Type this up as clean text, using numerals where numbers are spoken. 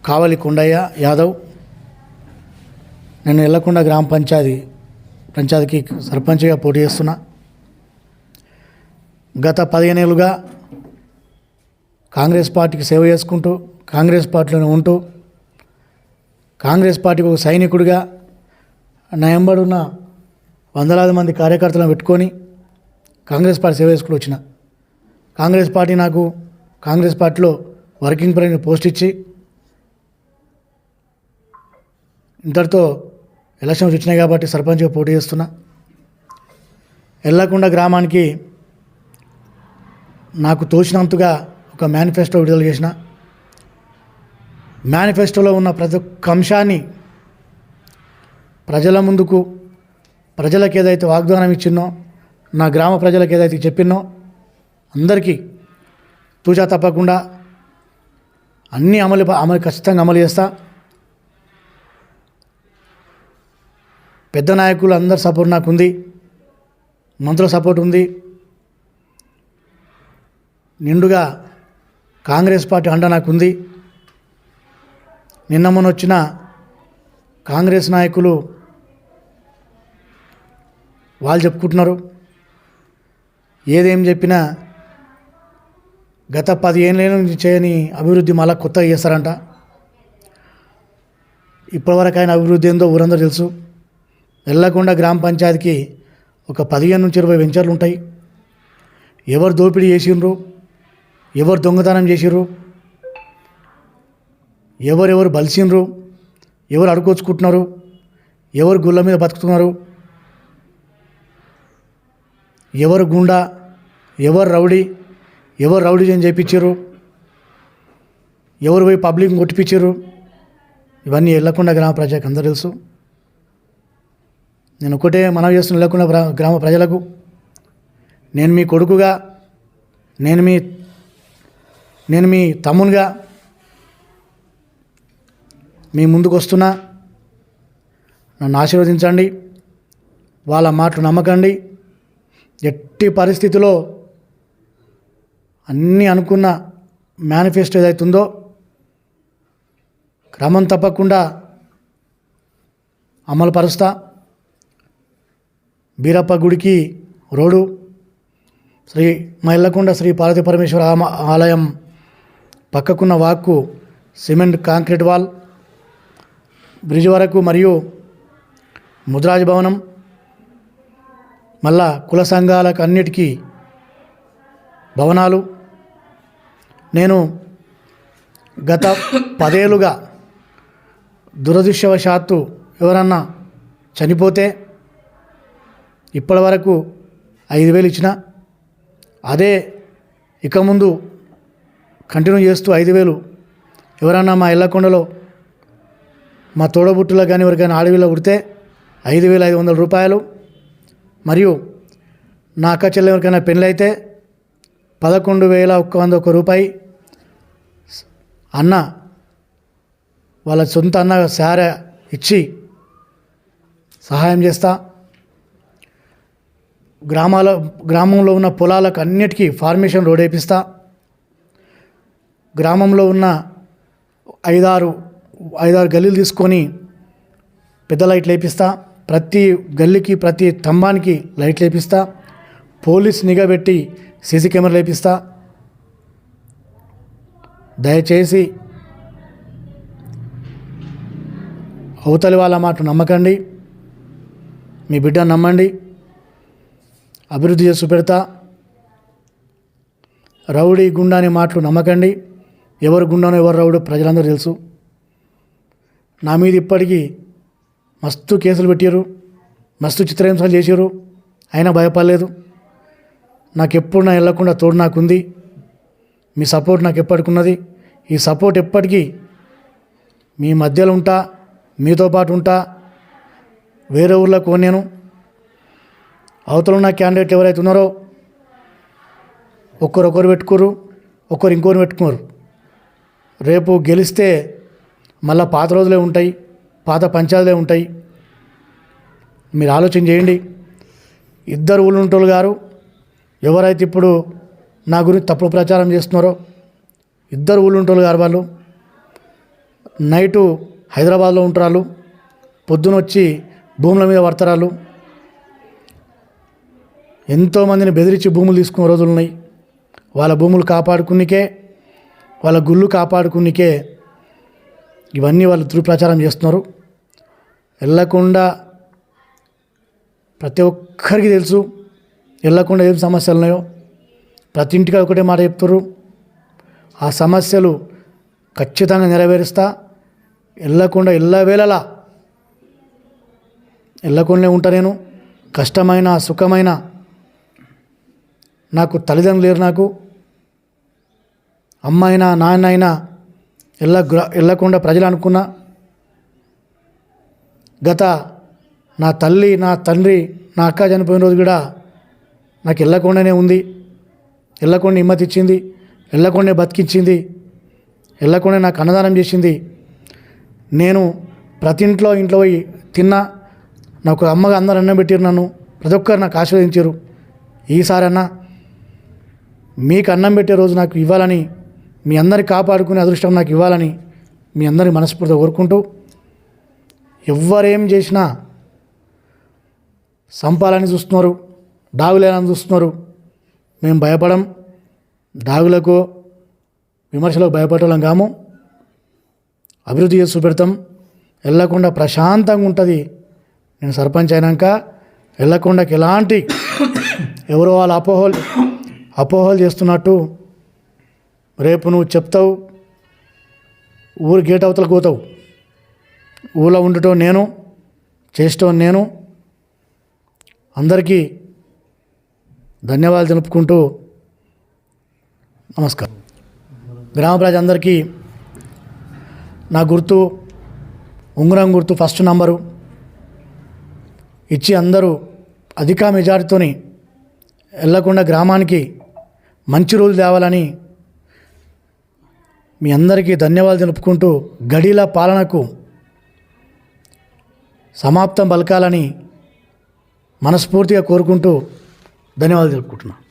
కావలి కొండయ్య యాదవ్. నేను ఎల్లకొండ గ్రామ పంచాయతీకి సర్పంచ్గా పోటీ చేస్తున్నా. గత 15 ఏళ్ళుగా కాంగ్రెస్ పార్టీకి సేవ చేసుకుంటూ, కాంగ్రెస్ పార్టీలోనే ఉంటూ, కాంగ్రెస్ పార్టీకి ఒక సైనికుడిగా నా వెంబడున్న వందలాది మంది కార్యకర్తలను పెట్టుకొని కాంగ్రెస్ పార్టీ సేవ చేసుకుంటూ వచ్చిన. కాంగ్రెస్ పార్టీ నాకు కాంగ్రెస్ పార్టీలో వర్కింగ్ ప్రెసిడెంట్ పోస్ట్ ఇచ్చి ఇంతటితో ఎలక్షన్స్ వచ్చినాయి కాబట్టి సర్పంచ్గా పోటీ చేస్తున్నా. ఎల్లకొండ గ్రామానికి నాకు తోచినంతగా ఒక మేనిఫెస్టో విడుదల చేసిన. మేనిఫెస్టోలో ఉన్న ప్రతి ఒక్క అంశాన్ని ప్రజల ముందుకు, ప్రజలకు ఏదైతే వాగ్దానం ఇచ్చినో, నా గ్రామ ప్రజలకు ఏదైతే చెప్పినో అందరికీ తూచా తప్పకుండా అన్నీ ఖచ్చితంగా అమలు చేస్తా. పెద్ద నాయకులు అందరి సపోర్ట్ నాకు ఉంది, మంత్రుల సపోర్ట్ ఉంది, నిండుగా కాంగ్రెస్ పార్టీ అండ నాకు ఉంది. నిన్న మొన్న వచ్చిన కాంగ్రెస్ నాయకులు వాళ్ళు చెప్పుకుంటున్నారు, ఏదేం చెప్పినా గత 10 ఏళ్ళ నుంచి చేయని అభివృద్ధి మళ్ళా కొత్తగా చేస్తారంట. ఇప్పటివరకు ఆయన అభివృద్ధి ఏందో ఊరందరూ తెలుసు. ఎల్లకొండ గ్రామ పంచాయతీకి ఒక 15 నుంచి 20 వెంచర్లు ఉంటాయి. ఎవరు దోపిడీ చేసిండ్రు, ఎవరు దొంగతనం చేసిర్రు, ఎవరెవరు బలిసిండ్రు, ఎవరు అడుకొచ్చుకుంటున్నారు, ఎవరు గుళ్ళ మీద బతుకుతున్నారు, ఎవరు గుండా, ఎవరు రౌడీజం చేయించారు, ఎవరు పోయి పబ్లిక్ కొట్టిపించారు, ఇవన్నీ ఎల్లకొండ గ్రామ ప్రజలకు అందరూ తెలుసు. నేను ఒకటే మనవి చేస్తున్న ఎల్లకొండ గ్రామ ప్రజలకు, నేను మీ కొడుకుగా, నేను మీ తమ్మునిగా మీ ముందుకు వస్తున్నా. నన్ను ఆశీర్వదించండి, వాళ్ళ మాటలు నమ్మకండి. ఎట్టి పరిస్థితిలో అన్నీ అనుకున్న మేనిఫెస్టో ఏదైతుందో క్రమం తప్పకుండా అమలు పరుస్తా. బీరప్ప గుడికి రోడ్డు, మా ఎల్లకొండ శ్రీ పార్వతీ పరమేశ్వర ఆలయం పక్కకున్న వాక్కు సిమెంట్ కాంక్రీట్ వాల్, బ్రిడ్జ్ వరకు మరియు ముద్రాజ్ భవనం, మళ్ళా కుల సంఘాలకు అన్నిటికీ భవనాలు. నేను గత 10 ఏళ్ళుగా దురదృష్టవశాత్తు ఎవరన్నా చనిపోతే ఇప్పటి వరకు 5,000 ఇచ్చిన. అదే ఇక ముందు కంటిన్యూ చేస్తూ 5,000 ఎవరన్నా మా ఎల్లకొండలో మా తోడబుట్టులో కానీ ఎవరికైనా ఆడవిలో పుడితే 5,500 రూపాయలు, మరియు నా అక్క చెల్లె ఎవరికైనా పెళ్ళైతే 11,101 రూపాయి అన్న వాళ్ళ సొంత అన్న సార ఇచ్చి సహాయం చేస్తా. గ్రామంలో ఉన్న పొలాలకు అన్నిటికీ ఫార్మేషన్ రోడ్ వేపిస్తా. గ్రామంలో ఉన్న 5-6 గల్లీలు తీసుకొని పెద్ద లైట్లు వేపిస్తా. ప్రతి గల్లీకి, ప్రతి స్తంభానికి లైట్లు వేపిస్తా. పోలీస్ నిఘా పెట్టి సీసీ కెమెరాలు వేపిస్తా. దయచేసి అవతలి వాళ్ళ మాట నమ్మకండి, మీ బిడ్డను నమ్మండి. అభివృద్ధి చేసి పెడతా. రౌడీ గుండా అనే మాటలు నమ్మకండి. ఎవరు గుండానో ఎవరు రౌడో ప్రజలందరూ తెలుసు. నా మీద ఇప్పటికీ మస్తు కేసులు పెట్టారు, మస్తు చిత్రహింసలు చేశారు, అయినా భయపడలేదు. నాకెప్పుడు నా ఎల్లకుండా తోడు నాకుంది. మీ సపోర్ట్ నాకు ఎప్పటికున్నది. ఈ సపోర్ట్ ఎప్పటికీ మీ మధ్యలో ఉంటా, మీతో పాటు ఉంటా. వేరే ఊర్లకు నేను అవతల ఉన్న క్యాండిడేట్ ఎవరైతే ఉన్నారో ఒకరు పెట్టుకోరు, ఒకరు ఇంకోరు పెట్టుకోరు. రేపు గెలిస్తే మళ్ళీ పాత రోజులే ఉంటాయి, పాత పంచాయతీలే ఉంటాయి. మీరు ఆలోచన చేయండి. ఇద్దరు ఊళ్ళుంటోళ్ళు గారు ఎవరైతే ఇప్పుడు నా గురించి తప్పుడు ప్రచారం చేస్తున్నారో, ఇద్దరు ఊళ్ళుంటోళ్ళు గారు వాళ్ళు నైటు హైదరాబాద్లో ఉంటారు, పొద్దున వచ్చి భూముల మీద పడతారు. ఎంతోమందిని బెదిరించి భూములు తీసుకునే రోజులు ఉన్నాయి. వాళ్ళ భూములు కాపాడుకునికే, వాళ్ళ గుళ్ళు కాపాడుకునికే ఇవన్నీ వాళ్ళు దుర్ప్రచారం చేస్తున్నారు. వెళ్ళకుండా ప్రతి ఒక్కరికి తెలుసు వెళ్ళకుండా ఏం సమస్యలు ఉన్నాయో. ప్రతి ఇంటికి ఒకటే మాట చెప్తారు, ఆ సమస్యలు ఖచ్చితంగా నెరవేరుస్తా. వెళ్ళకుండా ఎల్లవేళలా వెళ్ళకుండా ఉంటా. నేను కష్టమైన సుఖమైన, నాకు తల్లిదండ్రులు లేరు, నాకు అమ్మ అయినా నాన్న అయినా వెళ్ళకుండా ప్రజలు అనుకున్నా. గత నా తల్లి, నా తండ్రి, నా అక్క చనిపోయిన రోజు కూడా నాకు వెళ్ళకుండానే ఉంది. వెళ్ళకుండా హిమ్మతి ఇచ్చింది, వెళ్ళకుండా బతికించింది, వెళ్ళకుండా నాకు అన్నదానం చేసింది. నేను ప్రతి ఇంట్లో పోయి తిన్నా. నాకు అమ్మగా అందరూ అన్నం పెట్టారు, నన్ను ప్రతి ఒక్కరు నాకు ఆశీర్వదించారు. ఈసారన్నా మీకు అన్నం పెట్టే రోజు నాకు ఇవ్వాలని, మీ అందరిని కాపాడుకునే అదృష్టం నాకు ఇవ్వాలని మీ అందరి మనస్ఫూర్తిగా కోరుకుంటూ, ఎవ్వరేం చేసినా సంపాలని చూస్తున్నారు, డాగులేనని చూస్తున్నారు. మేము భయపడం, డాగులకు విమర్శలకు భయపడడం కాము. అభివృద్ధి చేసి చూపెడతాం. వెళ్ళకుండా ప్రశాంతంగా ఉంటుంది. నేను సర్పంచ్ అయినాక వెళ్ళకుండాకి ఎలాంటి ఎవరో వాళ్ళ అపోహలు చేస్తున్నట్టు రేపు నువ్వు చెప్తావు, ఊరు గేట్ అవతలకు పోతావు. ఊళ్ళో ఉండటం నేను, చేసేటో నేను. అందరికీ ధన్యవాదాలు తెలుపుకుంటూ నమస్కారం. గ్రామ ప్రజలందరికీ నా గుర్తు ఉంగరం గుర్తు ఫస్ట్ నంబరు ఇచ్చి అందరూ అధిక మెజారిటీతోని వెళ్ళకుండా గ్రామానికి మంచి రోజు తేవాలని మీ అందరికీ ధన్యవాదాలు తెలుపుకుంటూ గడీల పాలనకు సమాప్తం పలకాలని మనస్ఫూర్తిగా కోరుకుంటూ ధన్యవాదాలు తెలుపుకుంటున్నాను.